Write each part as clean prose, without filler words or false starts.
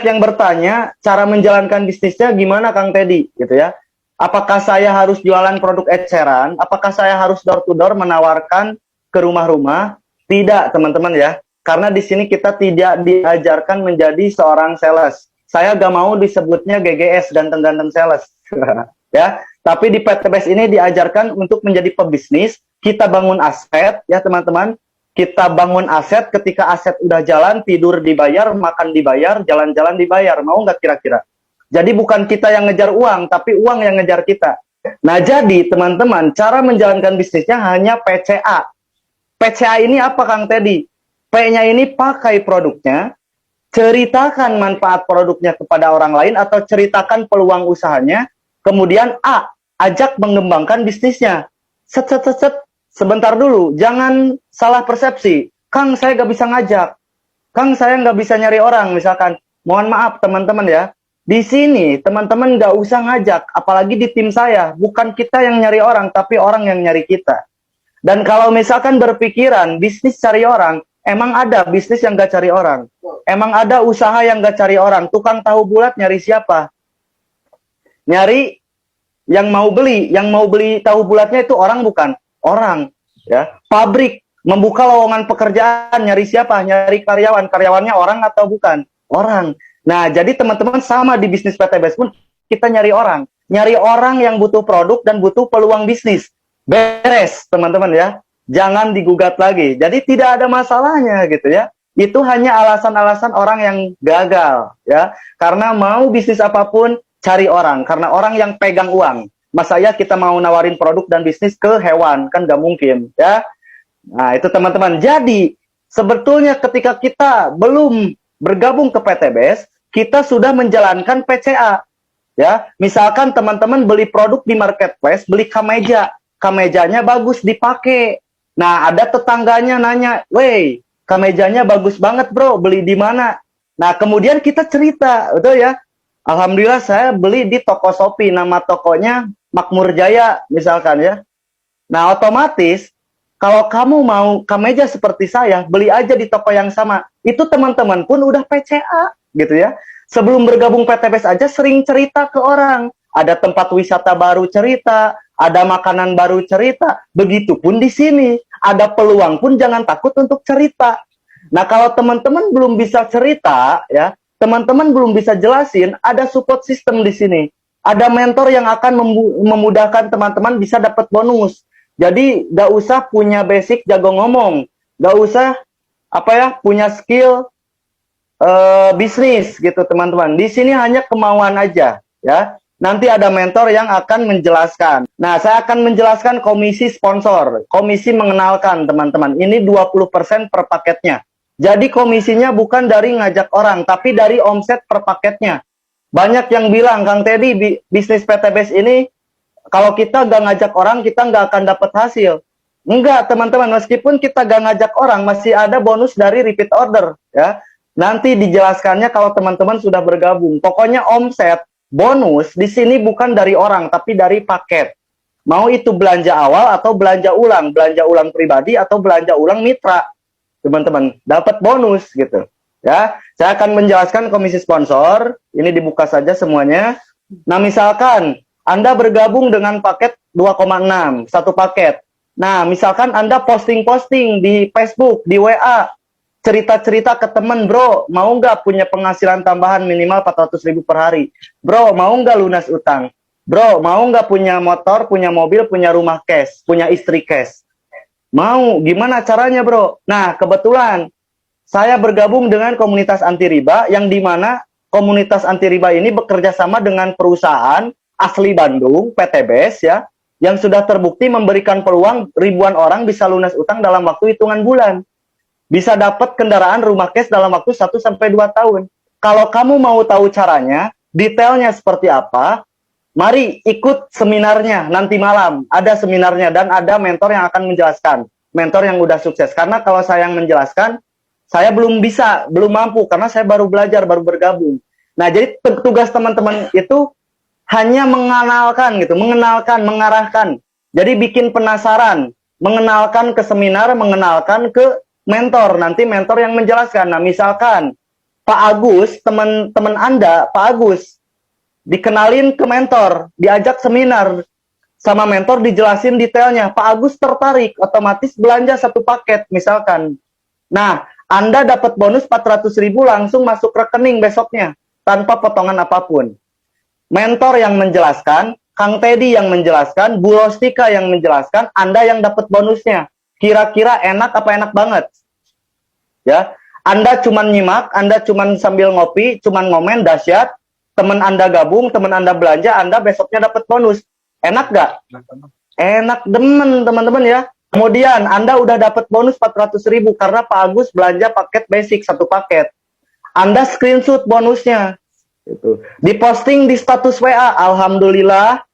yang bertanya cara menjalankan bisnisnya gimana Kang Teddy gitu ya. Apakah saya harus jualan produk eceran? Apakah saya harus door to door menawarkan ke rumah-rumah? Tidak, teman-teman ya. Karena di sini kita tidak diajarkan menjadi seorang sales. Saya gak mau disebutnya GGS, ganteng-ganteng sales. Ya, tapi di PTBS ini diajarkan untuk menjadi pebisnis. Kita bangun aset ya teman-teman. Kita bangun aset, ketika aset udah jalan, tidur dibayar, makan dibayar, jalan-jalan dibayar. Mau nggak kira-kira? Jadi bukan kita yang ngejar uang, tapi uang yang ngejar kita. Nah, jadi teman-teman, cara menjalankan bisnisnya hanya PCA. PCA ini apa Kang Teddy? P-nya ini pakai produknya, ceritakan manfaat produknya kepada orang lain atau ceritakan peluang usahanya, kemudian A, ajak mengembangkan bisnisnya. Set, set, set, set. Sebentar dulu, jangan salah persepsi. Kang, saya nggak bisa ngajak. Kang, saya nggak bisa nyari orang, misalkan. Mohon maaf, teman-teman ya. Di sini, teman-teman nggak usah ngajak. Apalagi di tim saya. Bukan kita yang nyari orang, tapi orang yang nyari kita. Dan kalau misalkan berpikiran, bisnis cari orang, emang ada bisnis yang nggak cari orang. Emang ada usaha yang nggak cari orang. Tukang tahu bulat nyari siapa? Nyari yang mau beli. Yang mau beli tahu bulatnya itu orang bukan? Orang. Ya. Pabrik membuka lowongan pekerjaan, nyari siapa? Nyari karyawan. Karyawannya orang atau bukan? Orang. Nah, jadi teman-teman sama di bisnis PTBS pun kita nyari orang. Nyari orang yang butuh produk dan butuh peluang bisnis. Beres, teman-teman ya. Jangan digugat lagi. Jadi tidak ada masalahnya gitu ya. Itu hanya alasan-alasan orang yang gagal ya. Karena mau bisnis apapun cari orang. Karena orang yang pegang uang. Masa ya kita mau nawarin produk dan bisnis ke hewan? Kan nggak mungkin ya. Nah, itu teman-teman. Jadi sebetulnya ketika kita belum bergabung ke PTBS, kita sudah menjalankan PCA. Ya, misalkan teman-teman beli produk di marketplace, beli kameja, kamejanya bagus dipakai. Nah, ada tetangganya nanya, "Wey, kamejanya bagus banget, Bro. Beli di mana?" Nah, kemudian kita cerita, betul ya? Alhamdulillah saya beli di toko Shopee, nama tokonya Makmur Jaya misalkan ya. Nah, otomatis kalau kamu mau kemeja seperti saya, beli aja di toko yang sama. Itu teman-teman pun udah PCA gitu ya. Sebelum bergabung PTBS aja sering cerita ke orang. Ada tempat wisata baru cerita, ada makanan baru cerita. Begitupun di sini. Ada peluang pun jangan takut untuk cerita. Nah, kalau teman-teman belum bisa cerita ya, teman-teman belum bisa jelasin, ada support system di sini. Ada mentor yang akan memudahkan teman-teman bisa dapat bonus. Jadi gak usah punya basic jago ngomong, gak usah punya skill bisnis gitu teman-teman. Di sini hanya kemauan aja ya. Nanti ada mentor yang akan menjelaskan. Nah, saya akan menjelaskan komisi sponsor, komisi mengenalkan teman-teman. Ini 20% per paketnya. Jadi komisinya bukan dari ngajak orang, tapi dari omset per paketnya. Banyak yang bilang, Kang Teddy, bisnis PTBS ini kalau kita gak ngajak orang, kita gak akan dapat hasil. Enggak, teman-teman. Meskipun kita gak ngajak orang, masih ada bonus dari repeat order. Ya. Nanti dijelaskannya kalau teman-teman sudah bergabung. Pokoknya omset, bonus, di sini bukan dari orang, tapi dari paket. Mau itu belanja awal atau belanja ulang pribadi atau belanja ulang mitra. Teman-teman, dapat bonus gitu. Ya, saya akan menjelaskan komisi sponsor. Ini dibuka saja semuanya. Nah, misalkan Anda bergabung dengan paket 2,6, satu paket. Nah, misalkan Anda posting-posting di Facebook, di WA, cerita-cerita ke temen, "Bro, mau nggak punya penghasilan tambahan minimal 400.000 per hari? Bro, mau nggak lunas utang? Bro, mau nggak punya motor, punya mobil, punya rumah cash, punya istri cash? Mau, gimana caranya, Bro?" Nah, kebetulan saya bergabung dengan komunitas anti riba, yang dimana komunitas anti riba ini bekerja sama dengan perusahaan asli Bandung, PTBS ya, yang sudah terbukti memberikan peluang ribuan orang bisa lunas utang dalam waktu hitungan bulan. Bisa dapat kendaraan rumah cash dalam waktu 1-2 tahun. Kalau kamu mau tahu caranya, detailnya seperti apa, mari ikut seminarnya nanti malam. Ada seminarnya dan ada mentor yang akan menjelaskan. Mentor yang udah sukses. Karena kalau saya yang menjelaskan, saya belum bisa, belum mampu, karena saya baru belajar, baru bergabung. Nah, jadi tugas teman-teman itu hanya mengenalkan gitu, mengarahkan. Jadi bikin penasaran, mengenalkan ke seminar, mengenalkan ke mentor. Nanti mentor yang menjelaskan. Nah, misalkan Pak Agus, teman-teman Anda, Pak Agus, dikenalin ke mentor, diajak seminar, sama mentor dijelasin detailnya. Pak Agus tertarik, otomatis belanja satu paket misalkan. Nah, Anda dapat bonus 400.000 langsung masuk rekening besoknya, tanpa potongan apapun. Mentor yang menjelaskan, Kang Teddy yang menjelaskan, Bu Rostika yang menjelaskan, Anda yang dapat bonusnya. Kira-kira enak apa enak banget? Ya, Anda cuman nyimak, Anda cuman sambil ngopi, cuman ngomen, dahsyat. Teman Anda gabung, teman Anda belanja, Anda besoknya dapat bonus. Enak gak? Enak demen teman-teman ya. Kemudian Anda udah dapat bonus 400.000 karena Pak Agus belanja paket basic satu paket. Anda screenshot bonusnya. Gitu. Diposting di status WA. Alhamdulillah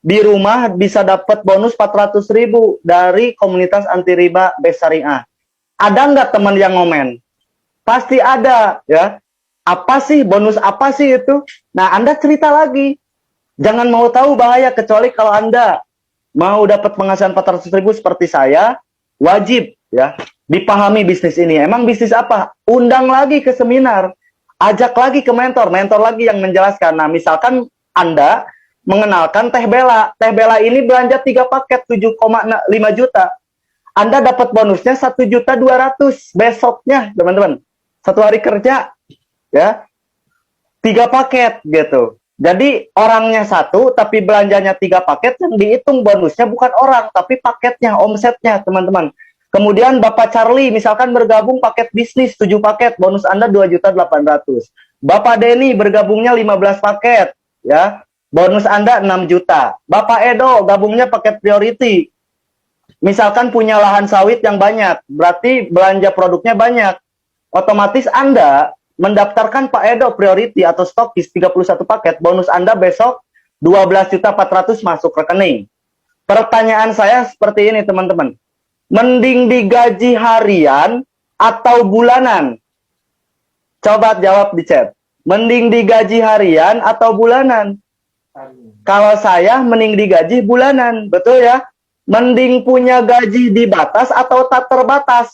di rumah bisa dapat bonus 400.000 dari komunitas anti riba Besariah. Ada nggak teman yang ngomen? Pasti ada ya. Apa sih bonus apa sih itu? Nah, Anda cerita lagi. Jangan mau tahu bahaya, kecuali kalau Anda mau dapat penghasilan 400.000 seperti saya, wajib ya dipahami bisnis ini. Emang bisnis apa? Undang lagi ke seminar, ajak lagi ke mentor, mentor lagi yang menjelaskan. Nah, misalkan Anda mengenalkan Teh Bella. Teh Bella ini belanja 3 paket 7,5 juta. Anda dapat bonusnya 1.200.000 besoknya, teman-teman. Satu hari kerja ya. 3 paket gitu. Jadi orangnya satu, tapi belanjanya 3 paket, yang dihitung bonusnya bukan orang, tapi paketnya, omsetnya, teman-teman. Kemudian Bapak Charlie, misalkan bergabung paket bisnis 7 paket, bonus Anda 2.800.000. Bapak Denny bergabungnya 15 paket, ya, bonus Anda 6 juta. Bapak Edo gabungnya paket priority. Misalkan punya lahan sawit yang banyak, berarti belanja produknya banyak. Otomatis Anda mendaftarkan Pak Edo priority atau stokis 31 paket, bonus Anda besok 12.400.000 masuk rekening. Pertanyaan saya seperti ini, teman-teman. Mending digaji harian atau bulanan? Coba jawab di chat. Mending digaji harian atau bulanan? Kalau saya mending digaji bulanan, betul ya? Mending punya gaji di batas atau tak terbatas?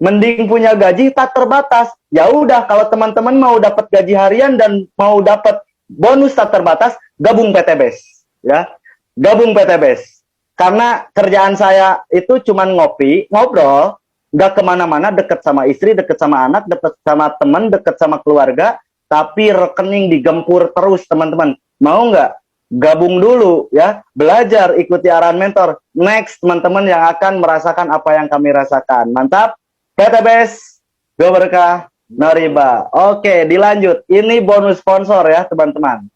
Mending punya gaji tak terbatas. Ya udah, kalau teman-teman mau dapat gaji harian dan mau dapat bonus tak terbatas, gabung PTBES, ya. Gabung PTBES. Karena kerjaan saya itu cuman ngopi, ngobrol, nggak kemana-mana, deket sama istri, deket sama anak, deket sama teman, deket sama keluarga, tapi rekening digempur terus, teman-teman. Mau nggak? Gabung dulu, ya. Belajar, ikuti arahan mentor. Next, teman-teman yang akan merasakan apa yang kami rasakan. Mantap. PTBES, go berkah, no riba. Oke, dilanjut. Ini bonus sponsor ya, teman-teman.